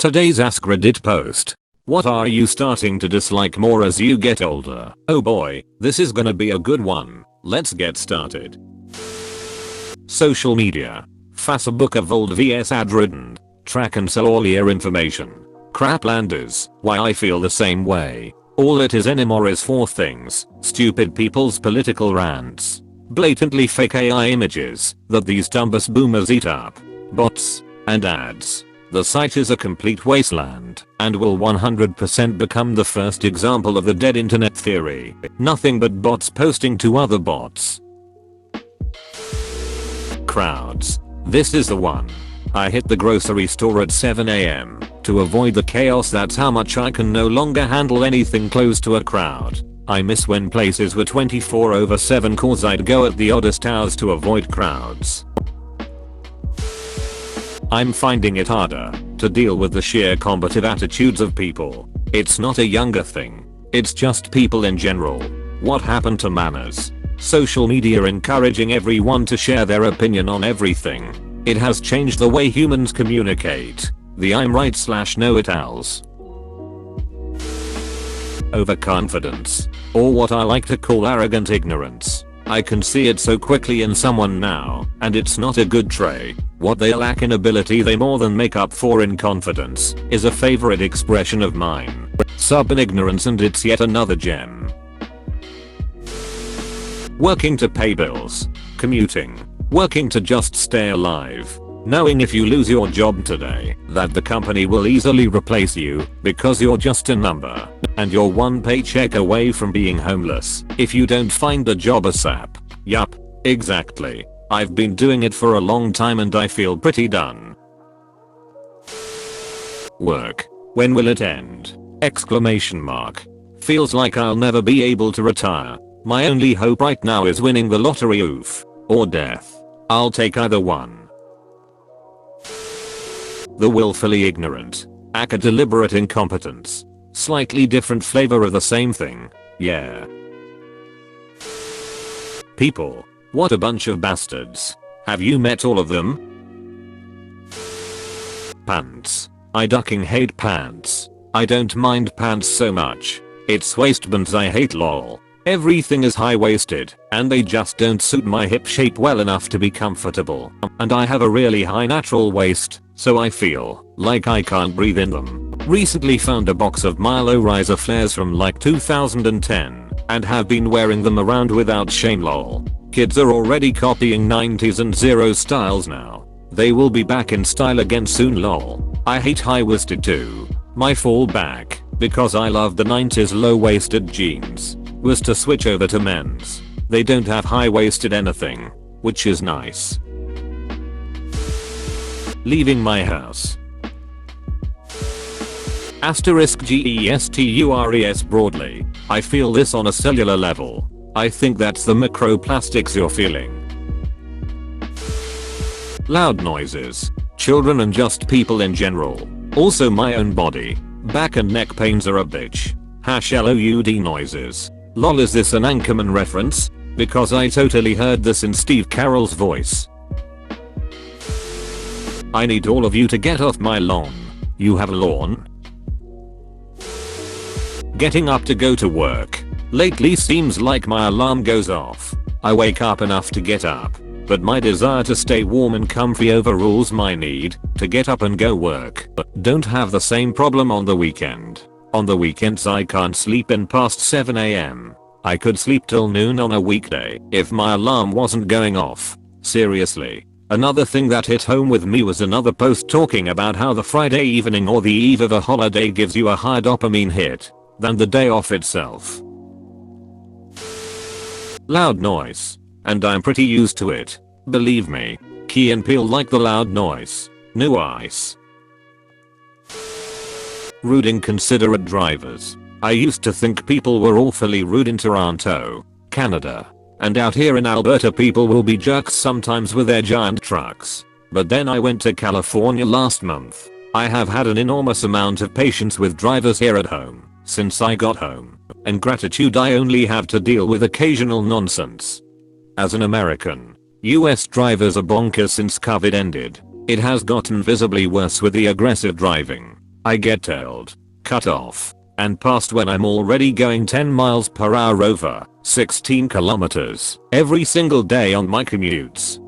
Today's AskReddit post. What are you starting to dislike more as you get older? Oh boy, this is gonna be a good one. Let's get started. Social media. Facebook of old vs ad ridden. Track and sell all your information. Craplanders. Why I feel the same way. All it is anymore is four things. Stupid people's political rants. Blatantly fake AI images that these dumbass boomers eat up. Bots. And ads. The site is a complete wasteland and will 100% become the first example of the dead internet theory. Nothing but bots posting to other bots. Crowds. This is the one. I hit the grocery store at 7 AM to avoid the chaos. That's how much I can no longer handle anything close to a crowd. I miss when places were 24/7 cause I'd go at the oddest hours to avoid crowds. I'm finding it harder to deal with the sheer combative attitudes of people. It's not a younger thing. It's just people in general. What happened to manners? Social media encouraging everyone to share their opinion on everything. It has changed the way humans communicate. The I'm right/know-it-alls. Overconfidence. Or what I like to call arrogant ignorance. I can see it so quickly in someone now, and it's not a good trait. What they lack in ability they more than make up for in confidence, is a favorite expression of mine. Sub in ignorance, and it's yet another gem. Working to pay bills. Commuting. Working to just stay alive. Knowing if you lose your job today, that the company will easily replace you because you're just a number. And you're one paycheck away from being homeless if you don't find a job ASAP. Yup, exactly. I've been doing it for a long time and I feel pretty done. Work. When will it end? Exclamation mark. Feels like I'll never be able to retire. My only hope right now is winning the lottery, oof. Or death. I'll take either one. The willfully ignorant. Aka deliberate incompetence. Slightly different flavor of the same thing. Yeah. People. What a bunch of bastards. Have you met all of them? Pants. I ducking hate pants. I don't mind pants so much. It's waistbands I hate, lol. Everything is high-waisted, and they just don't suit my hip shape well enough to be comfortable. And I have a really high natural waist, so I feel like I can't breathe in them. Recently found a box of Milo riser flares from like 2010, and have been wearing them around without shame, lol. Kids are already copying 90s and zeros styles now. They will be back in style again soon, lol. I hate high-waisted too. My fallback, because I love the 90s low-waisted jeans, was to switch over to men's. They don't have high-waisted anything, which is nice. Leaving my house. *GESTURES broadly. I feel this on a cellular level. I think that's the microplastics you're feeling. Loud noises. Children and just people in general. Also my own body. Back and neck pains are a bitch. #LOUD noises. Lol, is this an Anchorman reference? Because I totally heard this in Steve Carell's voice. I need all of you to get off my lawn. You have a lawn? Getting up to go to work. Lately seems like my alarm goes off. I wake up enough to get up, but my desire to stay warm and comfy overrules my need to get up and go work. Don't have the same problem on the weekend. On the weekends I can't sleep in past 7 AM. I could sleep till noon on a weekday if my alarm wasn't going off. Seriously. Another thing that hit home with me was another post talking about how the Friday evening or the eve of a holiday gives you a higher dopamine hit than the day off itself. Loud noise. And I'm pretty used to it. Believe me. Key and Peele like the loud noise. No ice. Rude inconsiderate drivers. I used to think people were awfully rude in Toronto, Canada. And out here in Alberta people will be jerks sometimes with their giant trucks. But then I went to California last month. I have had an enormous amount of patience with drivers here at home since I got home. And gratitude I only have to deal with occasional nonsense. As an American, US drivers are bonkers since COVID ended. It has gotten visibly worse with the aggressive driving. I get told, cut off, and passed when I'm already going 10 miles per hour over 16 kilometers every single day on my commutes.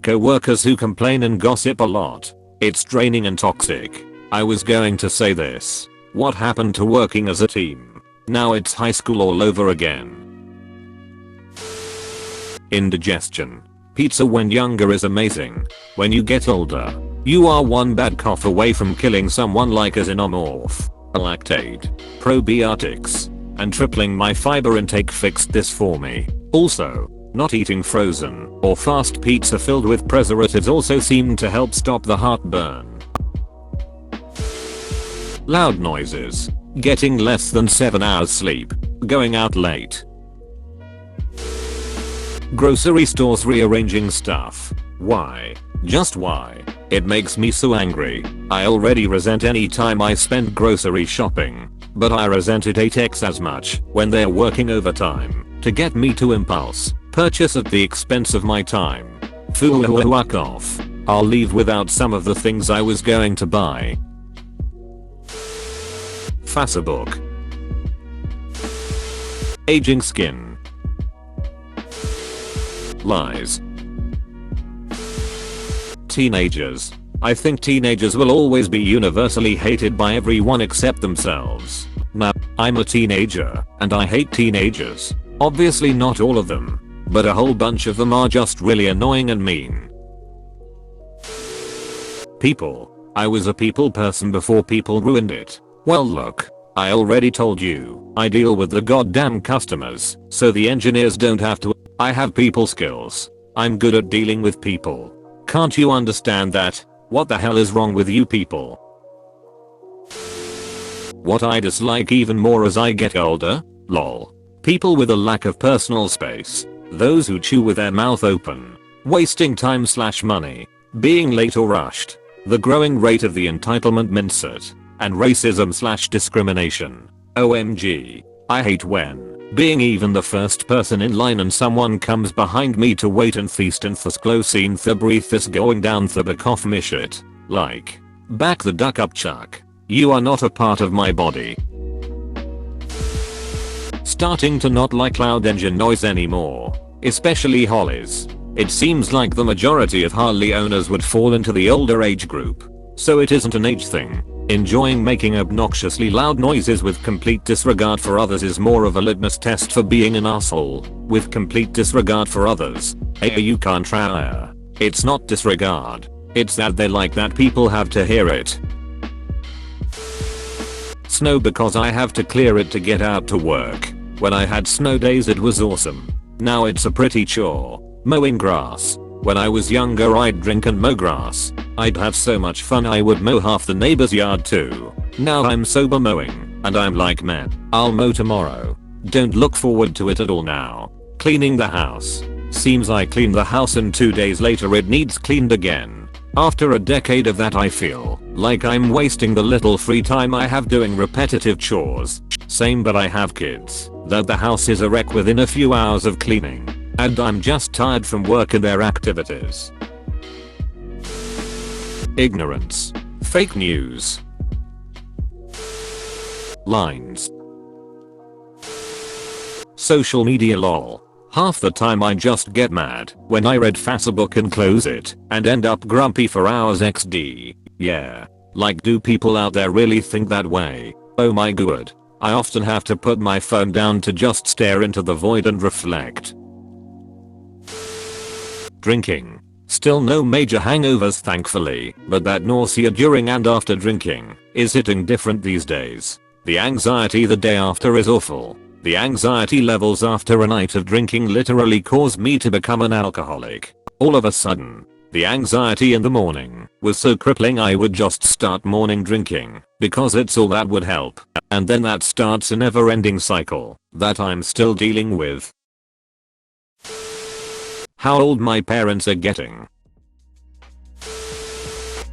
Co-workers who complain and gossip a lot. It's draining and toxic. I was going to say this. What happened to working as a team? Now it's high school all over again. Indigestion. Pizza when younger is amazing. When you get older, you are one bad cough away from killing someone like a xenomorph. A lactate, probiotics, and tripling my fiber intake fixed this for me. Also, not eating frozen or fast pizza filled with preservatives also seemed to help stop the heartburn. Loud noises. Getting less than 7 hours sleep. Going out late. Grocery stores rearranging stuff. Why? Just why? It makes me so angry. I already resent any time I spend grocery shopping, but I resent it 8x as much when they're working overtime to get me to impulse purchase at the expense of my time. Fuck off. I'll leave without some of the things I was going to buy. Facebook. Aging skin. Lies. Teenagers. I think teenagers will always be universally hated by everyone except themselves. Now, I'm a teenager, and I hate teenagers. Obviously not all of them, but a whole bunch of them are just really annoying and mean. People. I was a people person before people ruined it. Well look, I already told you, I deal with the goddamn customers, so the engineers don't have to. I have people skills. I'm good at dealing with people. Can't you understand that? What the hell is wrong with you people? What I dislike even more as I get older? Lol. People with a lack of personal space. Those who chew with their mouth open. Wasting time/money. Being late or rushed. The growing rate of the entitlement mindset. And racism/discrimination. OMG. I hate when being even the first person in line and someone comes behind me to wait and feast and thsclosine breath is going down back me shit. Like. Back the duck up Chuck. You are not a part of my body. Starting to not like loud engine noise anymore. Especially Hollies. It seems like the majority of Harley owners would fall into the older age group. So it isn't an age thing. Enjoying making obnoxiously loud noises with complete disregard for others is more of a litmus test for being an asshole. With complete disregard for others. Hey, you can't try. It's not disregard. It's that they like that people have to hear it. Snow because I have to clear it to get out to work. When I had snow days it was awesome. Now it's a pretty chore. Mowing grass. When I was younger I'd drink and mow grass. I'd have so much fun I would mow half the neighbor's yard too. Now I'm sober mowing, and I'm like man, I'll mow tomorrow. Don't look forward to it at all now. Cleaning the house. Seems I clean the house and 2 days later it needs cleaned again. After a decade of that I feel like I'm wasting the little free time I have doing repetitive chores. Same, but I have kids that the house is a wreck within a few hours of cleaning. And I'm just tired from work and their activities. Ignorance. Fake news. Lines. Social media lol. Half the time I just get mad when I read Facebook and close it and end up grumpy for hours XD. Yeah. Like, do people out there really think that way? Oh my god. I often have to put my phone down to just stare into the void and reflect. Drinking. Still no major hangovers thankfully, but that nausea during and after drinking is hitting different these days. The anxiety the day after is awful. The anxiety levels after a night of drinking literally caused me to become an alcoholic. All of a sudden, the anxiety in the morning was so crippling I would just start morning drinking because it's all that would help. And then that starts a never-ending cycle that I'm still dealing with. How old my parents are getting.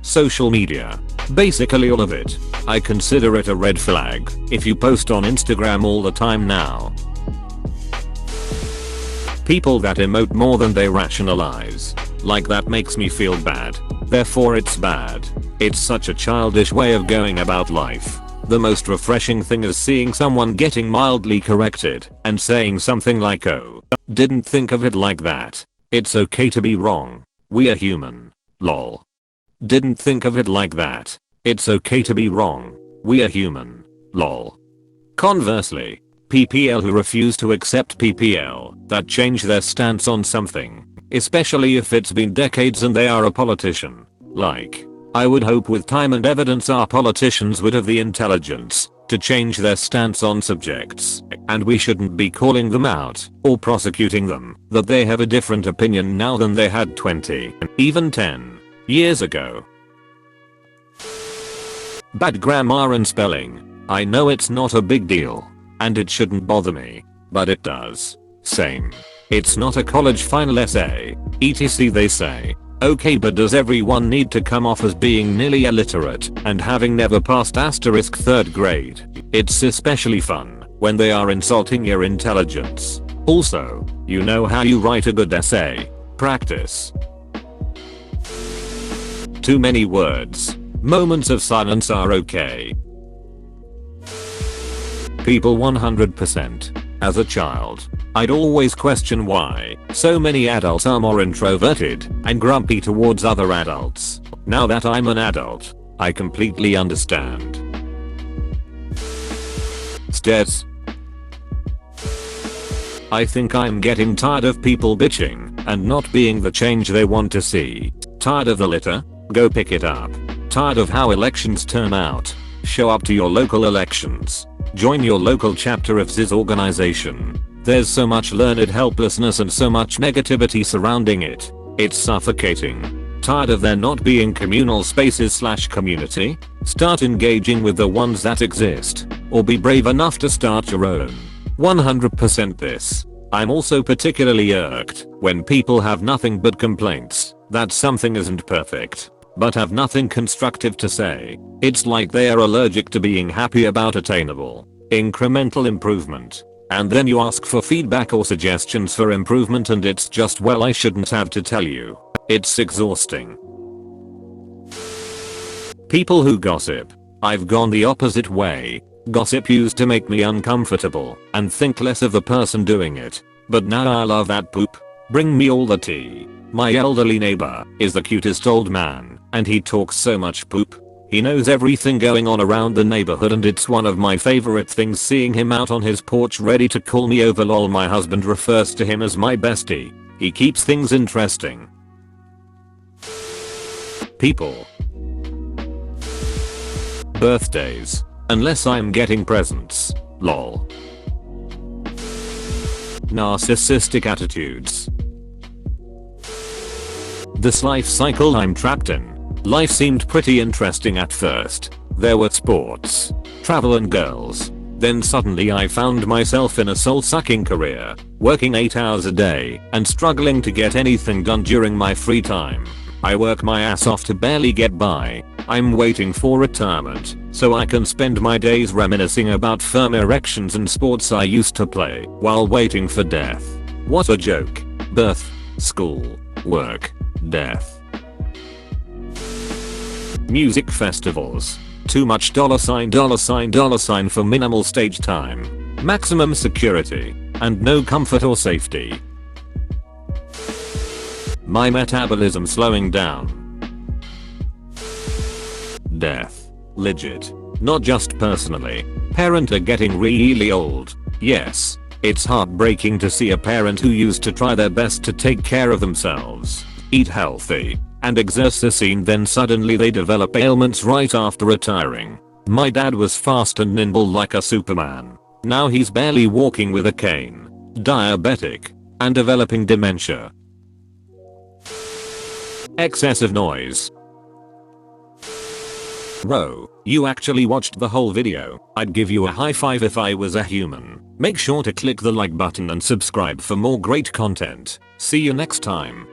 Social media. Basically all of it. I consider it a red flag if you post on Instagram all the time now. People that emote more than they rationalize. Like, that makes me feel bad. therefore it's bad. It's such a childish way of going about life. The most refreshing thing is seeing someone getting mildly corrected and saying something like, "Oh, didn't think of it like that. It's okay to be wrong. We are human. Lol. Didn't think of it like that. It's okay to be wrong. We are human. Lol." Conversely, PPL who refuse to accept PPL that change their stance on something, especially if it's been decades and they are a politician. Like, I would hope with time and evidence our politicians would have the intelligence to change their stance on subjects, and we shouldn't be calling them out or prosecuting them that they have a different opinion now than they had 20, even 10 years ago. Bad grammar and spelling. I know it's not a big deal, and it shouldn't bother me, but it does. Same. It's not a college final essay, etc. they say. Okay, but does everyone need to come off as being nearly illiterate and having never passed asterisk 3rd grade? It's especially fun when they are insulting your intelligence. Also, you know how you write a good essay. Practice. Too many words. Moments of silence are okay. People 100%. As a child, I'd always question why so many adults are more introverted and grumpy towards other adults. Now that I'm an adult, I completely understand. Stairs. I think I'm getting tired of people bitching and not being the change they want to see. Tired of the litter? Go pick it up. Tired of how elections turn out? Show up to your local elections. Join your local chapter of this organization. There's so much learned helplessness and so much negativity surrounding it. It's suffocating. Tired of there not being communal spaces / community? Start engaging with the ones that exist, or be brave enough to start your own. 100% this. I'm also particularly irked when people have nothing but complaints that something isn't perfect, but have nothing constructive to say. It's like they are allergic to being happy about attainable, incremental improvement. And then you ask for feedback or suggestions for improvement and it's just, well, I shouldn't have to tell you. It's exhausting. People who gossip. I've gone the opposite way. Gossip used to make me uncomfortable and think less of the person doing it. But now I love that poop. Bring me all the tea. My elderly neighbor is the cutest old man, and he talks so much poop. He knows everything going on around the neighborhood and it's one of my favorite things seeing him out on his porch ready to call me over. Lol, my husband refers to him as my bestie. He keeps things interesting. People. Birthdays. Unless I'm getting presents. Lol. Narcissistic attitudes. This life cycle I'm trapped in. Life seemed pretty interesting at first. There were sports, travel and girls. Then suddenly I found myself in a soul-sucking career, working 8 hours a day and struggling to get anything done during my free time. I work my ass off to barely get by. I'm waiting for retirement so I can spend my days reminiscing about firm erections and sports I used to play while waiting for death. What a joke. Birth, school, work, death. Music festivals. Too much $sign for minimal stage time, maximum security, and no comfort or safety. My metabolism slowing down. Death. Legit. Not just personally. Parents are getting really old. Yes, it's heartbreaking to see a parent who used to try their best to take care of themselves, eat healthy, and exercise, then suddenly they develop ailments right after retiring. My dad was fast and nimble like a superman. Now he's barely walking with a cane, diabetic, and developing dementia. Excessive noise. Bro, you actually watched the whole video. I'd give you a high five if I was a human. Make sure to click the like button and subscribe for more great content. See you next time.